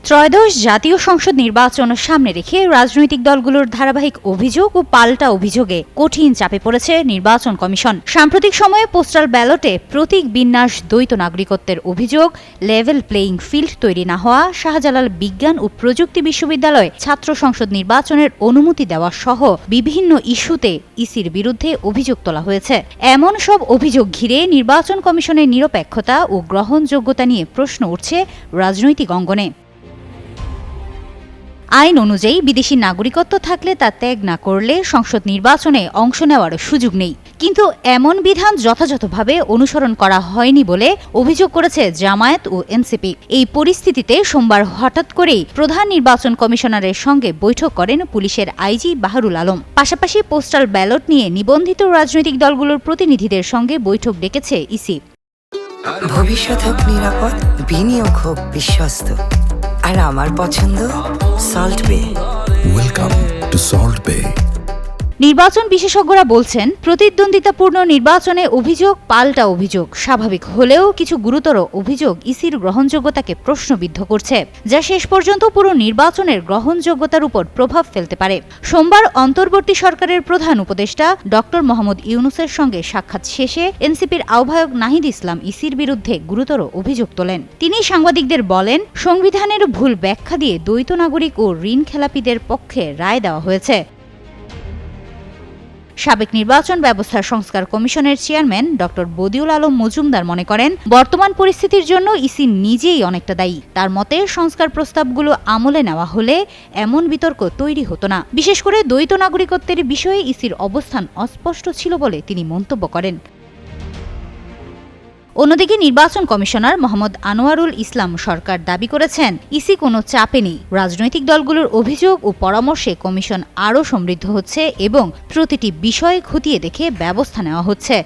ত্রয়োদশ জাতীয় সংসদ নির্বাচন সামনে রেখে রাজনৈতিক দলগুলোর ধারাবাহিক অভিযোগ ও পাল্টা অভিযোগে কঠিন চাপে পড়েছে নির্বাচন কমিশন। সাম্প্রতিক সময়ে পোস্টাল ব্যালটে প্রতীক বিন্যাস দ্বৈত নাগরিকত্বের অভিযোগ, লেভেল প্লেয়িং ফিল্ড তৈরি না হওয়া, শাহজালাল বিজ্ঞান ও প্রযুক্তি বিশ্ববিদ্যালয় ছাত্র সংসদ নির্বাচনের অনুমতি দেওয়া সহ বিভিন্ন ইস্যুতে ইসির বিরুদ্ধে অভিযোগ তোলা হয়েছে। এমন সব অভিযোগ ঘিরে নির্বাচন কমিশনের নিরপেক্ষতা ও গ্রহণযোগ্যতা নিয়ে প্রশ্ন উঠছে রাজনৈতিক অঙ্গনে। আইন অনুযায়ী বিদেশি নাগরিকত্ব থাকলে তা ত্যাগ না করলে সংসদ নির্বাচনে অংশ নেওয়ার সুযোগ নেই, কিন্তু এমন বিধান যথাযথভাবে অনুসরণ করা হয়নি বলে অভিযোগ করেছে জামায়াত ও এনসিপি। এই পরিস্থিতিতে সোমবার হঠাৎ করেই প্রধান নির্বাচন কমিশনারের সঙ্গে বৈঠক করেন পুলিশের আইজি বাহারুল আলম। পাশাপাশি পোস্টাল ব্যালট নিয়ে নিবন্ধিত রাজনৈতিক দলগুলোর প্রতিনিধিদের সঙ্গে বৈঠক ডেকেছে ইসি। ভবিষ্যৎ হোক নিরাপদ, বিনিয়োগ হোক বিশ্বস্ত, আর আমার পছন্দ সল্ট বে। ওয়েলকাম টু সল্ট বে। নির্বাচন বিশেষজ্ঞরা বলছেন, প্রতিদ্বন্দ্বিতাপূর্ণ নির্বাচনে অভিযোগ পাল্টা অভিযোগ স্বাভাবিক হলেও কিছু গুরুতর অভিযোগ ইসির গ্রহণযোগ্যতাকে প্রশ্নবিদ্ধ করছে, যা শেষ পর্যন্ত পুরো নির্বাচনের গ্রহণযোগ্যতার উপর প্রভাব ফেলতে পারে। সোমবার অন্তর্বর্তী সরকারের প্রধান উপদেষ্টা ডক্টর মোহাম্মদ ইউনূসের সঙ্গে সাক্ষাৎ শেষে এনসিপির আহ্বায়ক নাহিদ ইসলাম ইসির বিরুদ্ধে গুরুতর অভিযোগ তোলেন। তিনি সাংবাদিকদের বলেন, সংবিধানের ভুল ব্যাখ্যা দিয়ে দ্বৈত নাগরিক ও ঋণ খেলাপিদের পক্ষে রায় দেওয়া হয়েছে। সাবেক নির্বাচন ব্যবস্থা সংস্কার কমিশনের চেয়ারম্যান ডক্টর বদিউল আলম মজুমদার মনে করেন, বর্তমান পরিস্থিতির জন্য ইসি নিজেই অনেকটা দায়ী। তার মতে, সংস্কার প্রস্তাবগুলো আমলে নেওয়া হলে এমন বিতর্ক তৈরি হতো না। বিশেষ করে দ্বৈত নাগরিকত্বের বিষয়ে ইসির অবস্থান অস্পষ্ট ছিল বলে তিনি মন্তব্য করেন। অন্যদিকে নির্বাচন কমিশনার মোহাম্মদ আনোয়ারুল ইসলাম সরকার দাবি করেছেন, ইসি কোনো চাপে নেই। রাজনৈতিক দলগুলোর অভিযোগ ও পরামর্শে কমিশন আরও সমৃদ্ধ হচ্ছে এবং প্রতিটি বিষয় খতিয়ে দেখে ব্যবস্থা নেওয়া হচ্ছে।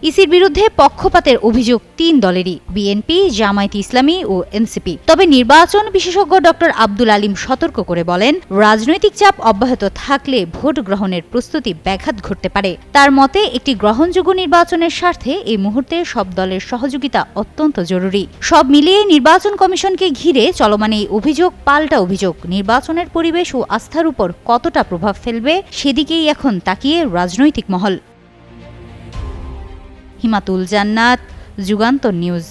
ইসির বিরুদ্ধে পক্ষপাতের অভিযোগ তিন দলেরই, বিএনপি, জামায়াত ইসলামী ও এনসিপি। তবে নির্বাচন বিশেষজ্ঞ ডক্টর আব্দুল আলিম সতর্ক করে বলেন, রাজনৈতিক চাপ অব্যাহত থাকলে ভোট গ্রহণের প্রস্তুতি ব্যাঘাত ঘটতে পারে। তার মতে, একটি গ্রহণযোগ্য নির্বাচনের স্বার্থে এই মুহূর্তে সব দলের সহযোগিতা অত্যন্ত জরুরি। সব মিলিয়ে নির্বাচন কমিশনকে ঘিরে চলমান এই অভিযোগ পাল্টা অভিযোগ নির্বাচনের পরিবেশ ও আস্থার উপর কতটা প্রভাব ফেলবে সেদিকেই এখন তাকিয়ে রাজনৈতিক মহল। হিমাতুল জান্নাত, যুগান্তর নিউজ।